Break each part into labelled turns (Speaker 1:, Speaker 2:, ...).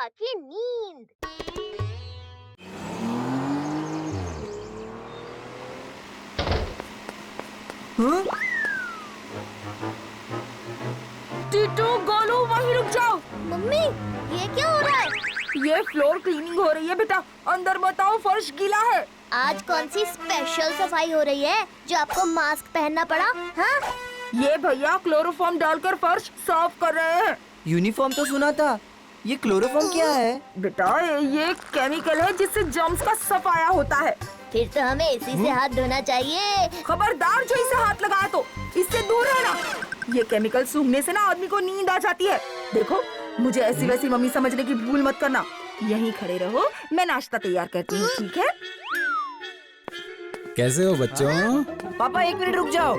Speaker 1: पापा की नींद।
Speaker 2: टीटू, गोलू, वहीं रुक जाओ।
Speaker 1: मम्मी, ये क्या हो रहा है?
Speaker 2: ये फ्लोर क्लीनिंग हो रही है बेटा, अंदर बताओ, फर्श गीला है।
Speaker 1: आज कौन सी स्पेशल सफाई हो रही है जो आपको मास्क पहनना पड़ा? हाँ?
Speaker 2: ये भैया क्लोरोफॉर्म डालकर फर्श साफ कर रहे हैं।
Speaker 3: यूनिफॉर्म तो सुना था, ये क्लोरोफॉर्म क्या है?
Speaker 2: बेटा ये केमिकल है जिससे जर्म्स का सफाया होता है।
Speaker 1: फिर तो हमें इसी से हाथ धोना चाहिए।
Speaker 2: खबरदार जो इसे हाथ लगाए तो इससे दूर रहना। ये केमिकल सूंघने से ना आदमी को नींद आ जाती है। देखो, मुझे ऐसी वैसी मम्मी समझने की भूल मत करना। यहीं खड़े रहो, मैं नाश्ता तैयार करती हूँ, ठीक है?
Speaker 4: कैसे हो बच्चों?
Speaker 3: पापा 1 मिनट रुक जाओ।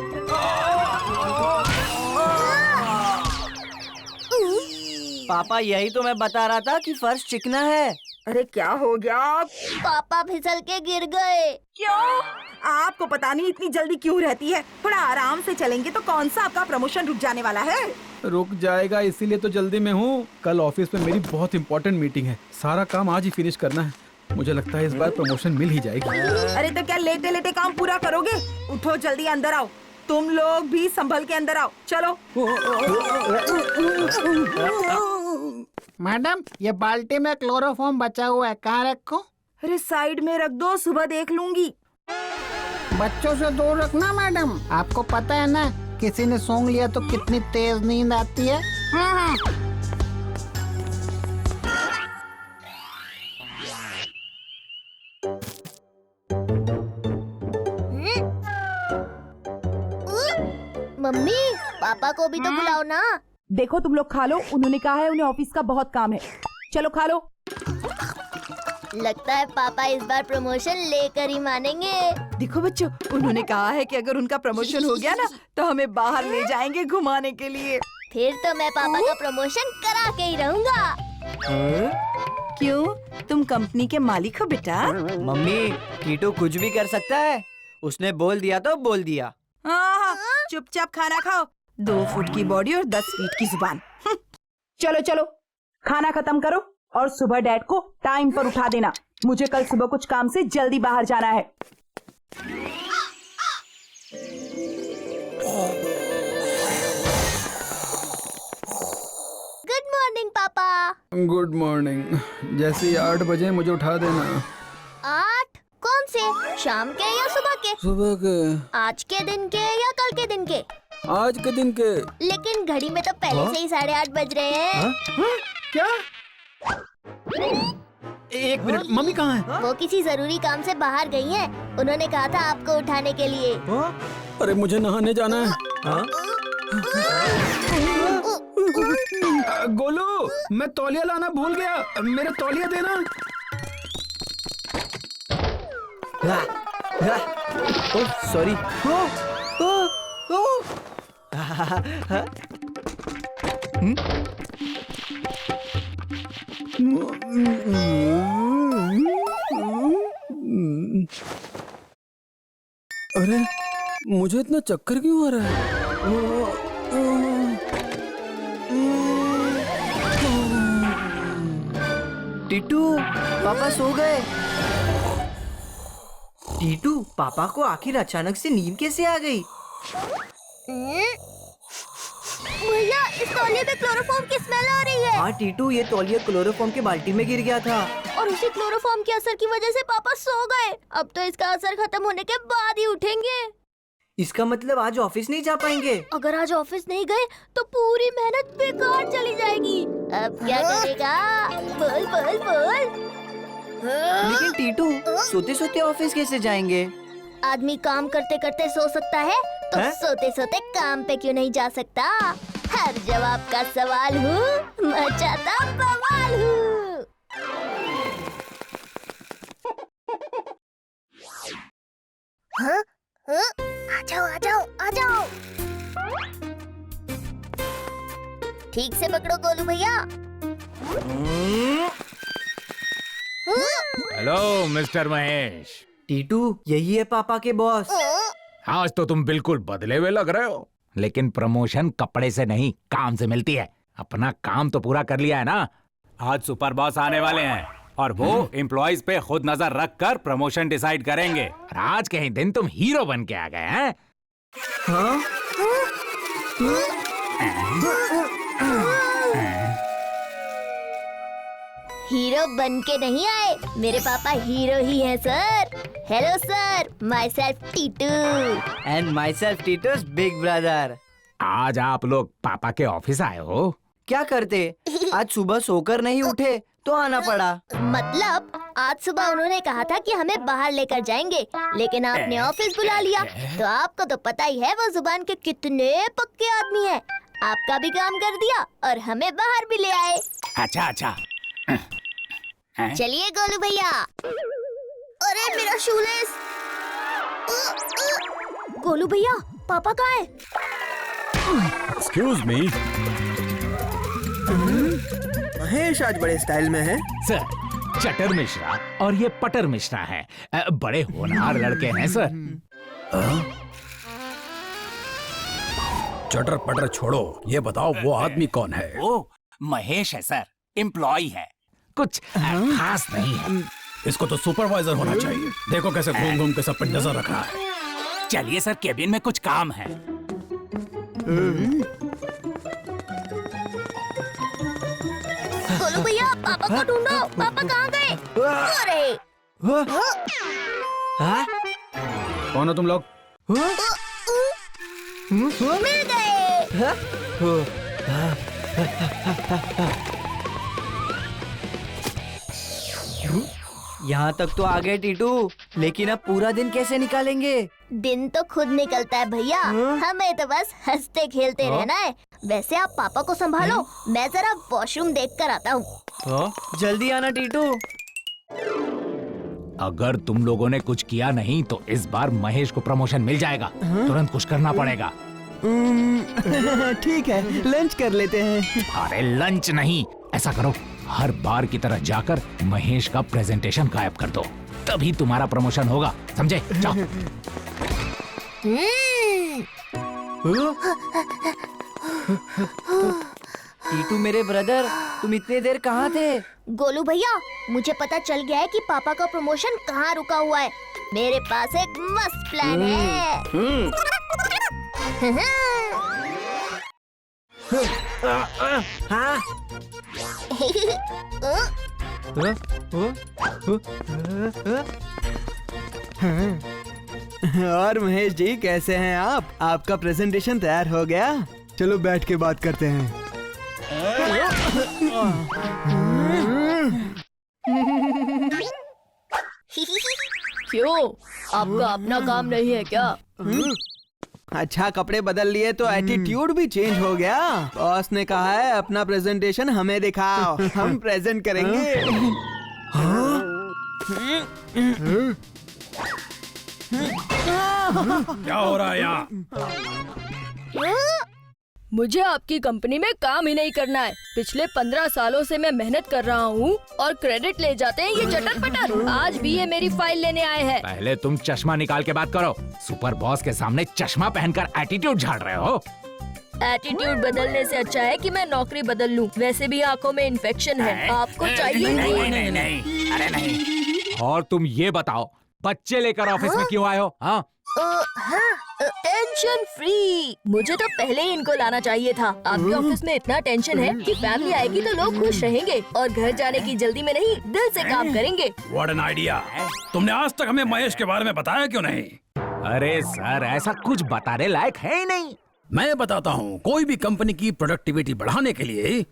Speaker 3: पापा यही तो मैं बता रहा था कि फर्श चिकना है।
Speaker 2: अरे क्या हो गया?
Speaker 1: पापा फिसल के गिर गए।
Speaker 2: क्यों? आपको पता नहीं इतनी जल्दी क्यों रहती है। थोड़ा आराम से चलेंगे तो कौन सा आपका प्रमोशन रुक जाने वाला है।
Speaker 4: रुक जाएगा, इसीलिए तो जल्दी में हूँ। कल ऑफिस में मेरी बहुत इंपॉर्टेंट मीटिंग है, सारा काम आज ही फिनिश करना है। मुझे लगता है इस बार प्रमोशन मिल ही जाएगी।
Speaker 2: अरे तो क्या लेटे लेटे काम पूरा करोगे? उठो, जल्दी अंदर आओ। तुम लोग भी संभल के अंदर आओ, चलो।
Speaker 5: मैडम, ये बाल्टी में क्लोरोफॉर्म बचा हुआ है, कहाँ रखूं?
Speaker 2: अरे साइड में रख दो, सुबह देख लूंगी।
Speaker 5: बच्चों से दूर रखना मैडम। आपको पता है ना, किसी ने सूंघ लिया तो कितनी तेज नींद आती है।
Speaker 1: मम्मी, पापा को भी तो बुलाओ ना।
Speaker 2: देखो तुम लोग खा लो, उन्होंने कहा है उन्हें ऑफिस का बहुत काम है। चलो खा लो।
Speaker 1: लगता है पापा इस बार प्रमोशन लेकर ही मानेंगे।
Speaker 2: देखो बच्चों, उन्होंने कहा है कि अगर उनका प्रमोशन हो गया ना तो हमें बाहर ले जाएंगे घुमाने के लिए।
Speaker 1: फिर तो मैं पापा का प्रमोशन करा के ही रहूंगा।
Speaker 2: क्यों? तुम कंपनी के मालिक हो बेटा।
Speaker 3: मम्मी, कीटू कुछ भी कर सकता है, उसने बोल दिया तो बोल दिया।
Speaker 2: हाँ, चुपचाप खाना खाओ। 2 फुट की बॉडी और 10 फीट की जुबान। चलो चलो, खाना खत्म करो और सुबह डैड को टाइम पर उठा देना। मुझे कल सुबह कुछ काम से जल्दी बाहर जाना है।
Speaker 1: गुड मॉर्निंग पापा।
Speaker 4: Good morning. जैसे ही 8 बजे मुझे उठा देना।
Speaker 1: 8? कौन से? शाम के या सुबह के?
Speaker 4: सुबह के।
Speaker 1: आज के दिन के या कल के दिन के?
Speaker 4: आज के दिन के।
Speaker 1: लेकिन घड़ी में तो पहले से ही 8:30 बज रहे हैं।
Speaker 4: क्या? 1 मिनट, मम्मी कहाँ है?
Speaker 1: वो किसी जरूरी काम से बाहर गई हैं। उन्होंने कहा था आपको उठाने के लिए।
Speaker 4: अरे मुझे नहाने जाना है। गोलू, मैं तौलिया लाना भूल गया, मेरा तौलिया देना।
Speaker 3: सॉरी।
Speaker 4: अरे मुझे इतना चक्कर क्यों आ रहा है?
Speaker 3: टीटू, पापा सो गए। टीटू, पापा को आखिर अचानक से नींद कैसे आ गई?
Speaker 1: भैया, इस तौलिए में क्लोरोफॉर्म की स्मेल आ रही है।
Speaker 3: हाँ टीटू, ये तौलिया क्लोरोफॉर्म के बाल्टी में गिर गया था।
Speaker 1: और उसी क्लोरोफॉर्म के असर की वजह से पापा सो गए। अब तो इसका असर खत्म होने के बाद ही उठेंगे।
Speaker 3: इसका मतलब आज ऑफिस नहीं जा पाएंगे।
Speaker 1: अगर आज ऑफिस नहीं गए तो पूरी मेहनत बेकार चली जाएगी। अब क्या करेगा? बोल बोल बोल।
Speaker 3: लेकिन टीटू, सोते सोते ऑफिस कैसे जाएंगे?
Speaker 1: आदमी काम करते करते सो सकता है तो सोते सोते काम पे क्यों नहीं जा सकता? हर जवाब का सवाल हूँ, मचाता बवाल हूँ। हाँ? हाँ? आ जाओ आ जाओ आ जाओ। ठीक से पकड़ो गोलू भैया।
Speaker 6: Hello mister Mahesh.
Speaker 3: टीटू, यही है पापा के बॉस।
Speaker 6: आज तो तुम बिल्कुल बदले हुए लग रहे हो। लेकिन प्रमोशन कपड़े से नहीं, काम से मिलती है। अपना काम तो पूरा कर लिया है ना?
Speaker 7: आज सुपर बॉस आने वाले हैं और वो एम्प्लॉइज पे खुद नजर रख कर प्रमोशन डिसाइड करेंगे।
Speaker 6: और आज के ही दिन तुम हीरो बन के आ गए हैं।
Speaker 1: हीरो बन के नहीं आए, मेरे पापा हीरो ही हैं sir. Hello sir, myself Titu.
Speaker 3: And myself Titu's big brother.
Speaker 6: आज आप लोग पापा के ऑफिस आए हो?
Speaker 3: क्या करते, आज सुबह सोकर नहीं उठे तो आना पड़ा।
Speaker 1: मतलब आज सुबह उन्होंने कहा था कि हमें बाहर लेकर जाएंगे, लेकिन आपने ऑफिस बुला लिया। तो आपको तो पता ही है वो जुबान के कितने पक्के आदमी हैं। आपका भी काम कर दिया और हमें बाहर भी ले आए।
Speaker 7: अच्छा।
Speaker 1: चलिए गोलू भैया। अरे मेरा शूलेस। गोलू भैया, पापा कहाँ है?
Speaker 8: Excuse me. महेश आज बड़े स्टाइल में है।
Speaker 6: सर, चटर मिश्रा और ये पटर मिश्रा है। बड़े होनहार लड़के हैं सर।
Speaker 8: चटर पटर छोड़ो, ये बताओ वो आदमी कौन है?
Speaker 7: वो महेश है सर, एम्प्लॉय है।
Speaker 6: कुछ खास नहीं है।
Speaker 8: इसको तो सुपरवाइजर होना चाहिए। देखो कैसे घूम घूम के सब पे नजर रख रहा है।
Speaker 7: चलिए सर, केबिन में कुछ काम है।
Speaker 1: गोलू भैया, पापा को ढूंढो। पापा कहाँ गए? अरे
Speaker 4: कौन हो तुम लोग?
Speaker 1: मिल गए।
Speaker 3: यहाँ तक तो आ गए टीटू, लेकिन अब पूरा दिन कैसे निकालेंगे?
Speaker 1: दिन तो खुद निकलता है भैया, हमें तो बस हंसते खेलते रहना है। वैसे आप पापा को संभालो, मैं जरा वॉशरूम देख कर आता हूँ।
Speaker 3: जल्दी आना टीटू।
Speaker 6: अगर तुम लोगों ने कुछ किया नहीं तो इस बार महेश को प्रमोशन मिल जाएगा। तुरंत कुछ करना पड़ेगा।
Speaker 3: ठीक है, लंच कर लेते हैं।
Speaker 6: अरे लंच नहीं, ऐसा करो, हर बार की तरह जाकर महेश का प्रेजेंटेशन गायब कर दो, तभी तुम्हारा प्रमोशन होगा, समझे? जाओ।
Speaker 3: टीटू मेरे ब्रदर, तुम इतने देर कहाँ थे?
Speaker 1: गोलू भैया, मुझे पता चल गया है कि पापा का प्रमोशन कहाँ रुका हुआ है। मेरे पास एक मस्त प्लान है।
Speaker 3: हाँ?
Speaker 9: और महेश जी, कैसे हैं आप? आपका प्रेजेंटेशन तैयार हो गया? चलो बैठ के बात करते हैं।
Speaker 1: क्यों, आपका अपना काम नहीं है क्या?
Speaker 9: अच्छा, कपड़े बदल लिए तो एटीट्यूड भी चेंज हो गया। बॉस ने कहा है अपना प्रेजेंटेशन हमें दिखाओ, हम प्रेजेंट करेंगे।
Speaker 8: क्या हो रहा है यहाँ?
Speaker 10: मुझे आपकी कंपनी में काम ही नहीं करना है। पिछले 15 सालों से मैं मेहनत कर रहा हूँ और क्रेडिट ले जाते हैं ये चटर पटर। आज भी ये मेरी फाइल लेने आए हैं।
Speaker 6: पहले तुम चश्मा निकाल के बात करो। सुपर बॉस के सामने चश्मा पहनकर एटीट्यूड झाड़ रहे हो।
Speaker 10: एटीट्यूड बदलने से अच्छा है कि मैं नौकरी बदल लूं। वैसे भी आंखों में इन्फेक्शन है। आपको चाहिए?
Speaker 7: नहीं, अरे नहीं। और तुम ये बताओ, बच्चे लेकर ऑफिस में क्यों आए हो? हाँ,
Speaker 10: टेंशन फ्री। मुझे तो पहले ही इनको लाना चाहिए था। आपके ऑफिस में इतना टेंशन है कि फैमिली आएगी तो लोग खुश रहेंगे और घर जाने की जल्दी में नहीं, दिल से काम करेंगे।
Speaker 8: What an idea. तुमने आज तक हमें महेश के बारे में बताया क्यों नहीं?
Speaker 6: अरे सर, ऐसा कुछ बताने लायक है ही नहीं।
Speaker 8: मैं बताता हूँ, कोई भी कंपनी की प्रोडक्टिविटी बढ़ाने के लिए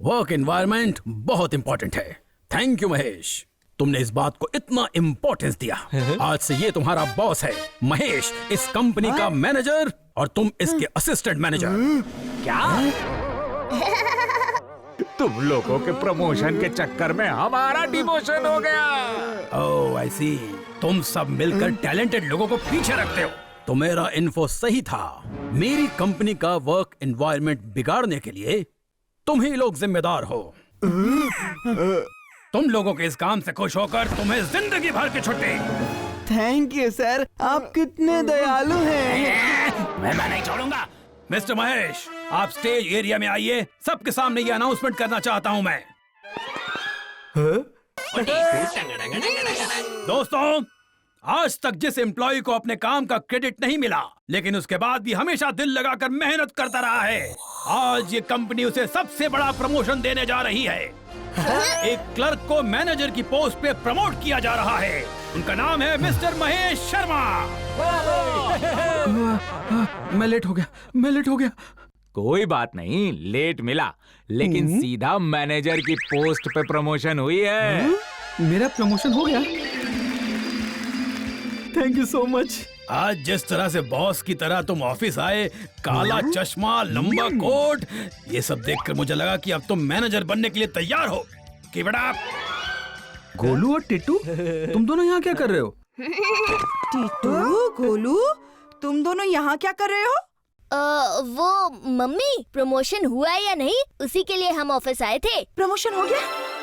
Speaker 8: वर्क एनवायरनमेंट बहुत इंपॉर्टेंट है। थैंक यू महेश, तुमने इस बात को इतना इम्पोर्टेंस दिया। आज से ये तुम्हारा बॉस है। महेश इस कंपनी का मैनेजर और तुम इसके असिस्टेंट मैनेजर।
Speaker 6: क्या? तुम लोगों के प्रमोशन के चक्कर में हमारा डिमोशन हो गया।
Speaker 8: ओह आई सी, तुम सब मिलकर टैलेंटेड लोगों को पीछे रखते हो। तो मेरा इन्फो सही था। मेरी कंपनी का वर्क एनवायरनमेंट बिगाड़ने के लिए तुम ही लोग जिम्मेदार हो। तुम लोगों के इस काम से खुश होकर तुम्हें जिंदगी भर की छुट्टी।
Speaker 9: थैंक यू सर, आप कितने दयालु हैं।
Speaker 7: मैं नहीं छोड़ूंगा।
Speaker 8: मिस्टर महेश, आप स्टेज एरिया में आइए। सबके सामने ये अनाउंसमेंट करना चाहता हूं मैं। दोस्तों, आज तक जिस एम्प्लॉय को अपने काम का क्रेडिट नहीं मिला, लेकिन उसके बाद भी हमेशा दिल लगाकर मेहनत करता रहा है, आज ये कंपनी उसे सबसे बड़ा प्रमोशन देने जा रही है। एक क्लर्क को मैनेजर की पोस्ट पे प्रमोट किया जा रहा है। उनका नाम है मिस्टर महेश शर्मा।
Speaker 4: मैं लेट हो गया।
Speaker 7: कोई बात नहीं, लेट मिला, लेकिन सीधा मैनेजर की पोस्ट पे प्रमोशन हुई है।
Speaker 4: मेरा प्रमोशन हो गया। Thank you so much.
Speaker 8: आज जिस तरह से बॉस की तरह तुम ऑफिस आए, काला चश्मा, लंबा कोट, ये सब देखकर मुझे लगा कि अब तुम मैनेजर बनने के लिए तैयार हो। कि बेटा
Speaker 4: गोलू और टिट्टू, तुम दोनों यहाँ क्या कर रहे हो?
Speaker 2: टीटू, गोलू, तुम दोनों यहाँ क्या कर रहे हो?
Speaker 1: वो मम्मी, प्रमोशन हुआ है या नहीं, उसी के लिए हम ऑफिस आए थे।
Speaker 2: प्रमोशन हो गया?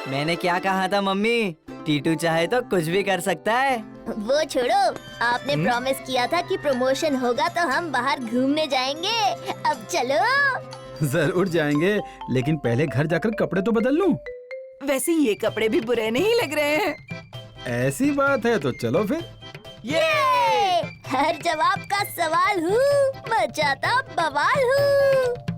Speaker 3: मैंने क्या कहा था मम्मी? टीटू चाहे तो कुछ भी कर सकता है।
Speaker 1: वो छोड़ो, आपने प्रॉमिस किया था कि प्रमोशन होगा तो हम बाहर घूमने जाएंगे। अब चलो।
Speaker 4: जरूर जाएंगे, लेकिन पहले घर जाकर कपड़े तो बदल लूं।
Speaker 2: वैसे ये कपड़े भी बुरे नहीं लग रहे हैं।
Speaker 4: ऐसी बात है तो चलो फिर।
Speaker 1: ये हर जवाब का सवाल हूँ, मचाता बवाल हूँ।